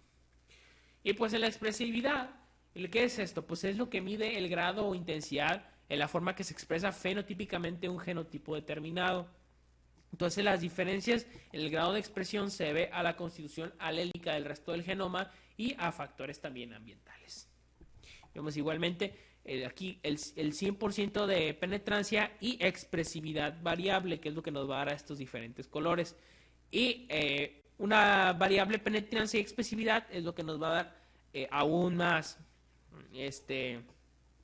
Speaker 1: Y pues en la expresividad, ¿Y qué es esto? Pues es lo que mide el grado o intensidad en la forma que se expresa fenotípicamente un genotipo determinado. Entonces las diferencias en el grado de expresión se debe a la constitución alélica del resto del genoma y a factores también ambientales. Vemos igualmente aquí el 100% de penetrancia y expresividad variable, que es lo que nos va a dar a estos diferentes colores. Y una variable penetrancia y expresividad es lo que nos va a dar aún más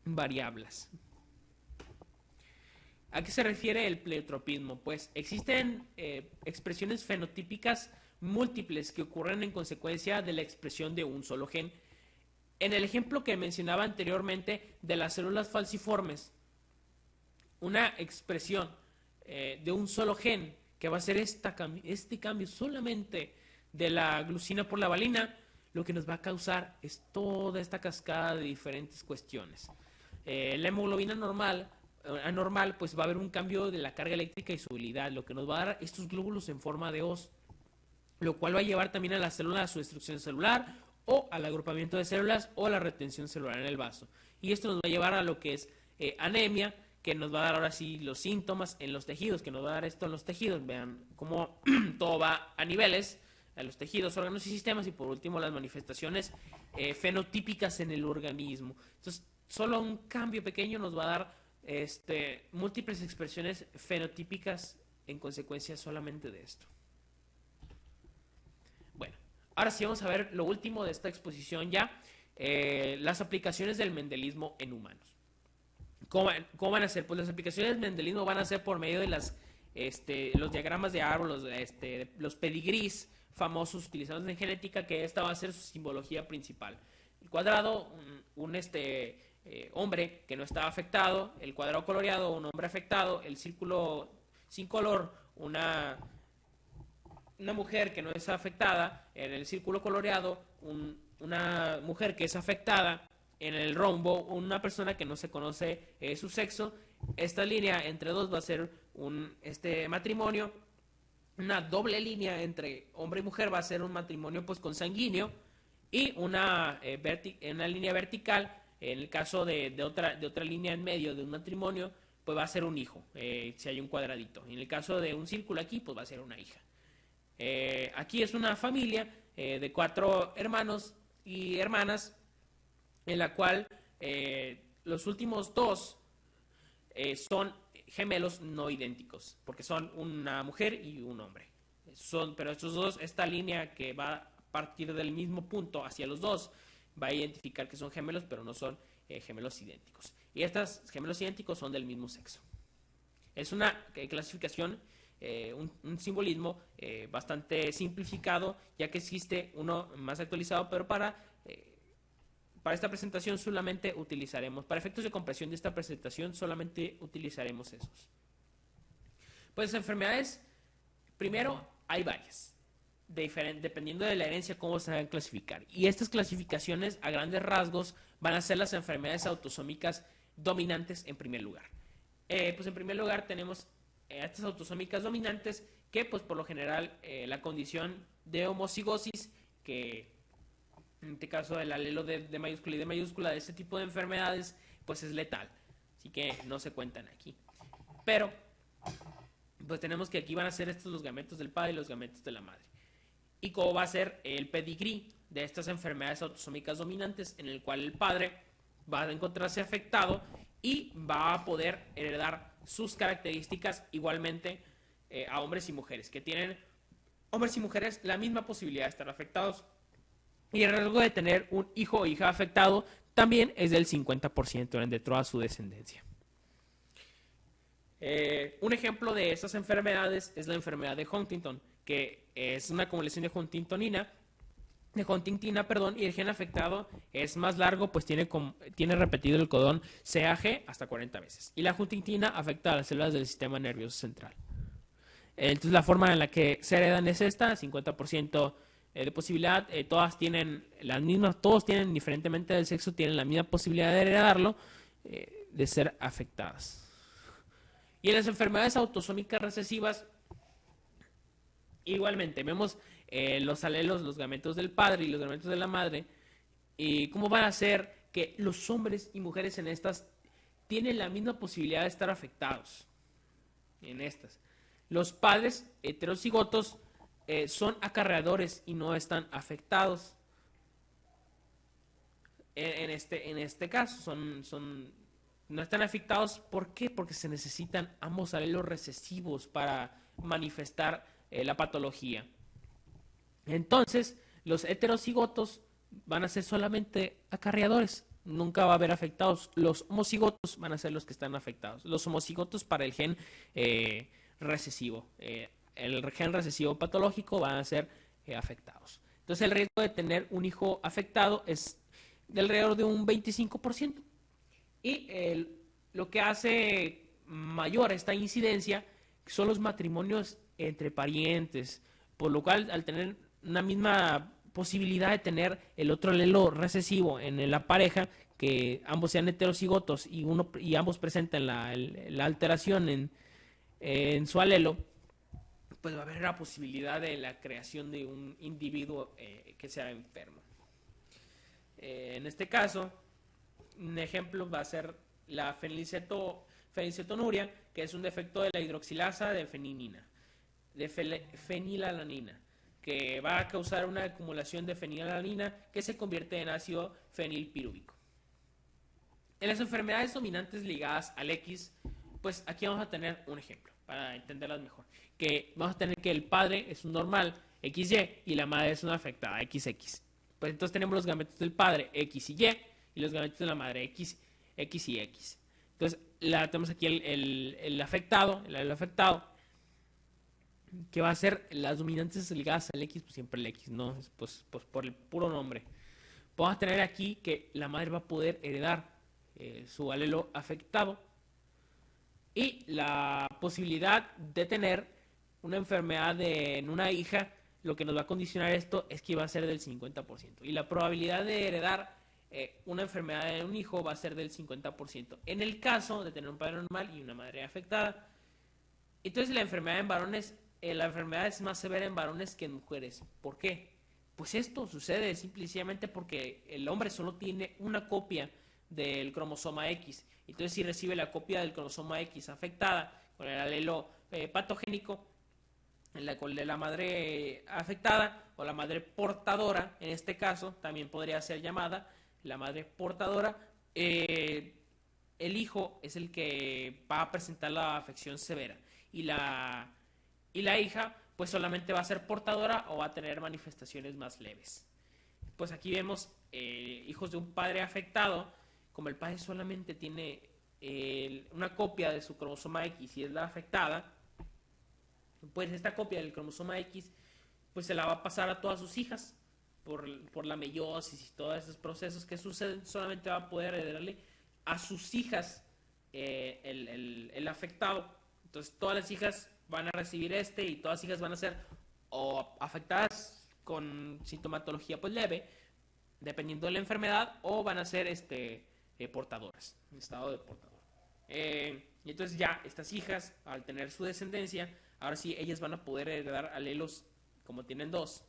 Speaker 1: variables. ¿A qué se refiere el pleiotropismo? Pues existen expresiones fenotípicas múltiples que ocurren en consecuencia de la expresión de un solo gen. En el ejemplo que mencionaba anteriormente de las células falciformes, una expresión de un solo gen que va a ser este cambio solamente de la glucina por la valina, lo que nos va a causar es toda esta cascada de diferentes cuestiones. La hemoglobina anormal, pues va a haber un cambio de la carga eléctrica y su habilidad, lo que nos va a dar estos glóbulos en forma de hoz, lo cual va a llevar también a la célula a su destrucción celular o al agrupamiento de células o a la retención celular en el vaso. Y esto nos va a llevar a lo que es anemia, que nos va a dar ahora sí los síntomas en los tejidos, que nos va a dar esto en los tejidos. Vean cómo todo va a niveles, a los tejidos, órganos y sistemas, y por último las manifestaciones fenotípicas en el organismo. Entonces, solo un cambio pequeño nos va a dar múltiples expresiones fenotípicas en consecuencia solamente de esto. Bueno, ahora sí vamos a ver lo último de esta exposición ya, las aplicaciones del mendelismo en humanos. ¿Cómo van a ser? Pues las aplicaciones del mendelismo van a ser por medio de los diagramas de árbol, los pedigrís famosos utilizados en genética, que esta va a ser su simbología principal. El cuadrado, un hombre que no estaba afectado; el cuadrado coloreado, un hombre afectado; el círculo sin color, una mujer que no es afectada; en el círculo coloreado, una mujer que es afectada; en el rombo, una persona que no se conoce su sexo. Esta línea entre dos va a ser un matrimonio. Una doble línea entre hombre y mujer va a ser un matrimonio pues consanguíneo, y una línea vertical, en el caso de otra línea en medio de un matrimonio, pues va a ser un hijo, si hay un cuadradito. En el caso de un círculo aquí, pues va a ser una hija. Aquí es una familia de 4 hermanos y hermanas, en la cual los últimos 2 son gemelos no idénticos, porque son una mujer y un hombre. Pero estos dos, esta línea que va a partir del mismo punto hacia los dos, va a identificar que son gemelos, pero no son gemelos idénticos. Y estos gemelos idénticos son del mismo sexo. Es una clasificación, un simbolismo bastante simplificado, ya que existe uno más actualizado, pero para esta presentación solamente utilizaremos, para efectos de comprensión de esta presentación, solamente utilizaremos esos. Pues enfermedades, primero hay varias, dependiendo de la herencia, cómo se van a clasificar. Y estas clasificaciones, a grandes rasgos, van a ser las enfermedades autosómicas dominantes en primer lugar. Pues en primer lugar tenemos estas autosómicas dominantes, que pues por lo general la condición de homocigosis, que en este caso el alelo de mayúscula y de mayúscula de este tipo de enfermedades, pues es letal, así que no se cuentan aquí. Pero pues tenemos que aquí van a ser estos los gametos del padre y los gametos de la madre. Y cómo va a ser el pedigrí de estas enfermedades autosómicas dominantes, en el cual el padre va a encontrarse afectado y va a poder heredar sus características igualmente a hombres y mujeres, que tienen hombres y mujeres la misma posibilidad de estar afectados. Y el riesgo de tener un hijo o hija afectado también es del 50% de toda su descendencia. Un ejemplo de estas enfermedades es la enfermedad de Huntington, que es una acumulación de huntingtina, y el gen afectado es más largo, pues tiene repetido el codón CAG hasta 40 veces. Y la huntingtina afecta a las células del sistema nervioso central. Entonces la forma en la que se heredan es esta: 50% de posibilidad, todas tienen las mismas, todos tienen, indiferentemente del sexo, tienen la misma posibilidad de heredarlo, de ser afectadas. Y en las enfermedades autosómicas recesivas, igualmente vemos los alelos, los gametos del padre y los gametos de la madre, y cómo van a ser que los hombres y mujeres en estas tienen la misma posibilidad de estar afectados en estas. Los padres heterocigotos son acarreadores y no están afectados. En este caso, no están afectados. ¿Por qué? Porque se necesitan ambos alelos recesivos para manifestar la patología. Entonces, los heterocigotos van a ser solamente acarreadores, nunca va a haber afectados. Los homocigotos van a ser los que están afectados. Los homocigotos para el gen recesivo. El gen recesivo patológico van a ser afectados. Entonces, el riesgo de tener un hijo afectado es de alrededor de un 25%. Y lo que hace mayor esta incidencia son los matrimonios entre parientes, por lo cual al tener una misma posibilidad de tener el otro alelo recesivo en la pareja, que ambos sean heterocigotos y ambos presenten la alteración en su alelo, pues va a haber la posibilidad de la creación de un individuo que sea enfermo. En este caso, un ejemplo va a ser la fenicetonuria, que es un defecto de la hidroxilasa de fenilalanina, que va a causar una acumulación de fenilalanina que se convierte en ácido fenilpirúvico. En las enfermedades dominantes ligadas al X, pues aquí vamos a tener un ejemplo para entenderlas mejor. Que vamos a tener que el padre es un normal, XY, y la madre es una afectada, XX. Pues entonces tenemos los gametos del padre, X y Y, y los gametos de la madre, X y X. Entonces tenemos aquí el afectado, el afectado, que va a ser las dominantes ligadas al X, pues siempre el X, ¿no? Pues por el puro nombre. Vamos a tener aquí que la madre va a poder heredar su alelo afectado y la posibilidad de tener una enfermedad en una hija, lo que nos va a condicionar esto es que va a ser del 50%. Y la probabilidad de heredar una enfermedad en un hijo va a ser del 50%. En el caso de tener un padre normal y una madre afectada. Entonces la enfermedad en varones, la enfermedad es más severa en varones que en mujeres. ¿Por qué? Pues esto sucede simplemente porque el hombre solo tiene una copia del cromosoma X. Entonces si recibe la copia del cromosoma X afectada con el alelo patogénico, de la madre afectada o la madre portadora, en este caso también podría ser llamada la madre portadora, el hijo es el que va a presentar la afección severa y la hija pues solamente va a ser portadora o va a tener manifestaciones más leves. Pues aquí vemos hijos de un padre afectado, como el padre solamente tiene una copia de su cromosoma X y es la afectada, pues esta copia del cromosoma X pues se la va a pasar a todas sus hijas por la meiosis y todos esos procesos que suceden. Solamente va a poder heredarle a sus hijas el afectado. Entonces todas las hijas van a recibir y todas las hijas van a ser o afectadas con sintomatología pues leve, dependiendo de la enfermedad, o van a ser portadoras, en estado de portador. Y entonces ya estas hijas, al tener su descendencia, ahora sí ellas van a poder heredar alelos, como tienen dos,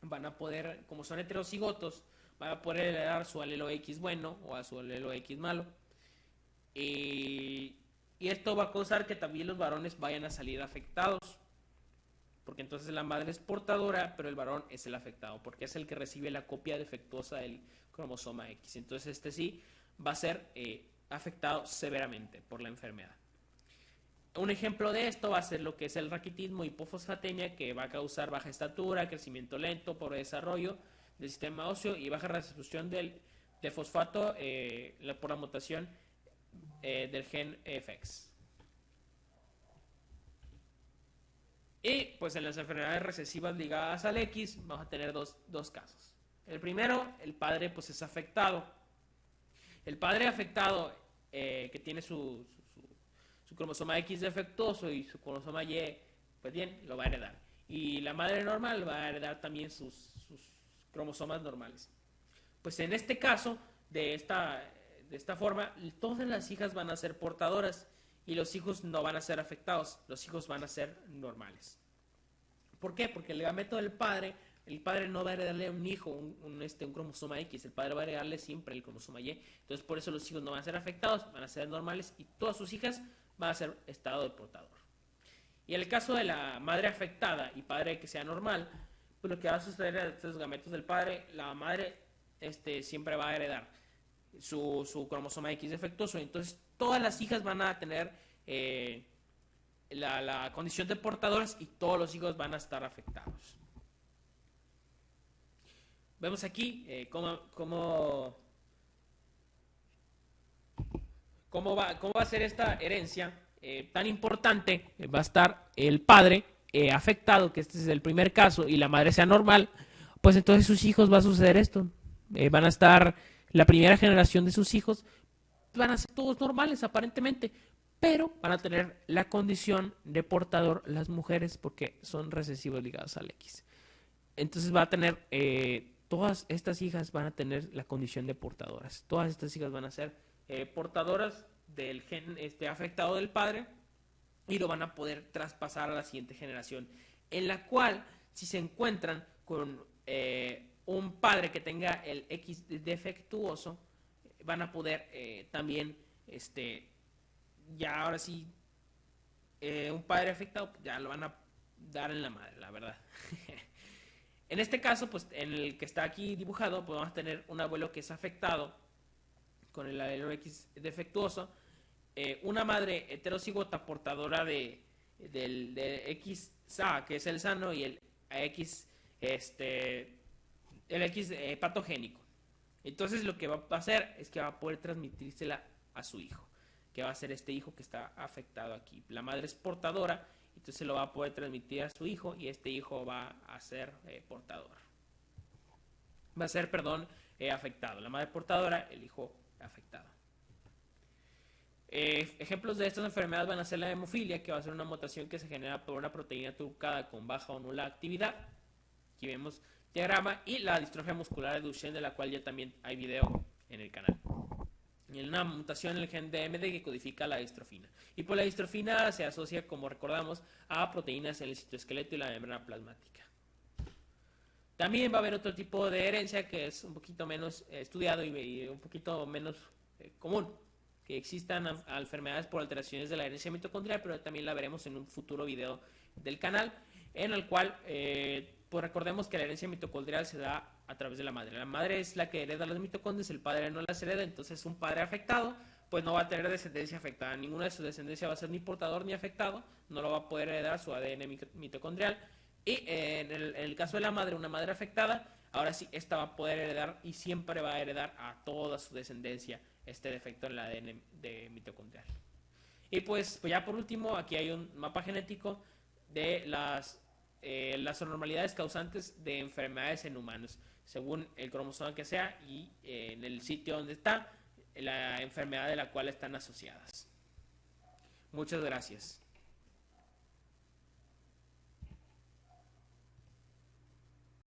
Speaker 1: van a poder, como son heterocigotos, van a poder heredar su alelo X bueno o a su alelo X malo. Y esto va a causar que también los varones vayan a salir afectados, porque entonces la madre es portadora, pero el varón es el afectado, porque es el que recibe la copia defectuosa del cromosoma X. Entonces sí va a ser afectado severamente por la enfermedad. Un ejemplo de esto va a ser lo que es el raquitismo hipofosfatemia, que va a causar baja estatura, crecimiento lento, pobre desarrollo del sistema óseo y baja resolución de fosfato por la mutación del gen FX. Y pues en las enfermedades recesivas ligadas al X vamos a tener dos casos. El primero, el padre pues es afectado. El padre afectado que tiene su cromosoma X defectuoso y su cromosoma Y, pues bien, lo va a heredar. Y la madre normal va a heredar también sus cromosomas normales. Pues en este caso, de esta forma, todas las hijas van a ser portadoras y los hijos no van a ser afectados, los hijos van a ser normales. ¿Por qué? Porque el gameto del padre El padre no va a heredarle a un hijo un cromosoma X, el padre va a heredarle siempre el cromosoma Y. Entonces por eso los hijos no van a ser afectados, van a ser normales y todas sus hijas van a ser estado de portador. Y en el caso de la madre afectada y padre que sea normal, pues lo que va a suceder es estos gametos del padre, la madre siempre va a heredar su cromosoma X defectuoso. Entonces todas las hijas van a tener la condición de portadores y todos los hijos van a estar afectados. Vemos aquí cómo va a ser esta herencia tan importante. Va a estar el padre afectado, que este es el primer caso, y la madre sea normal, pues entonces sus hijos va a suceder esto. Van a estar la primera generación de sus hijos, van a ser todos normales aparentemente, pero van a tener la condición de portador las mujeres porque son recesivos ligados al X. Entonces va a tener, todas estas hijas van a tener la condición de portadoras. Todas estas hijas van a ser portadoras del gen afectado del padre y lo van a poder traspasar a la siguiente generación, en la cual si se encuentran con un padre que tenga el X defectuoso, van a poder también, ya ahora sí, un padre afectado, ya lo van a dar en la madre, la verdad. En este caso, pues en el que está aquí dibujado, podemos tener un abuelo que es afectado con el alelo X defectuoso, una madre heterocigota portadora de XA, que es el sano, y el X, patogénico. Entonces lo que va a hacer es que va a poder transmitírsela a su hijo, que va a ser este hijo que está afectado aquí. La madre es portadora, entonces lo va a poder transmitir a su hijo y este hijo va a ser portador. Va a ser, afectado. La madre portadora, el hijo afectado. Ejemplos de estas enfermedades van a ser la hemofilia, que va a ser una mutación que se genera por una proteína truncada con baja o nula actividad. Aquí vemos diagrama, y la distrofia muscular de Duchenne, de la cual ya también hay video en el canal. Y una mutación en el gen DMD que codifica la distrofina. Y por la distrofina se asocia, como recordamos, a proteínas en el citoesqueleto y la membrana plasmática. También va a haber otro tipo de herencia que es un poquito menos estudiado y un poquito menos común, que existan enfermedades por alteraciones de la herencia mitocondrial, pero también la veremos en un futuro video del canal, en el cual pues recordemos que la herencia mitocondrial se da a través de la madre. La madre es la que hereda las mitocondrias, el padre no las hereda, entonces un padre afectado pues no va a tener descendencia afectada. Ninguna de sus descendencias va a ser ni portador ni afectado, no lo va a poder heredar su ADN mitocondrial. Y en el caso de la madre, una madre afectada, ahora sí, esta va a poder heredar y siempre va a heredar a toda su descendencia este defecto en el ADN de mitocondrial. Y pues ya por último, aquí hay un mapa genético de las anormalidades causantes de enfermedades en humanos, según el cromosoma que sea y en el sitio donde está la enfermedad de la cual están asociadas. Muchas gracias.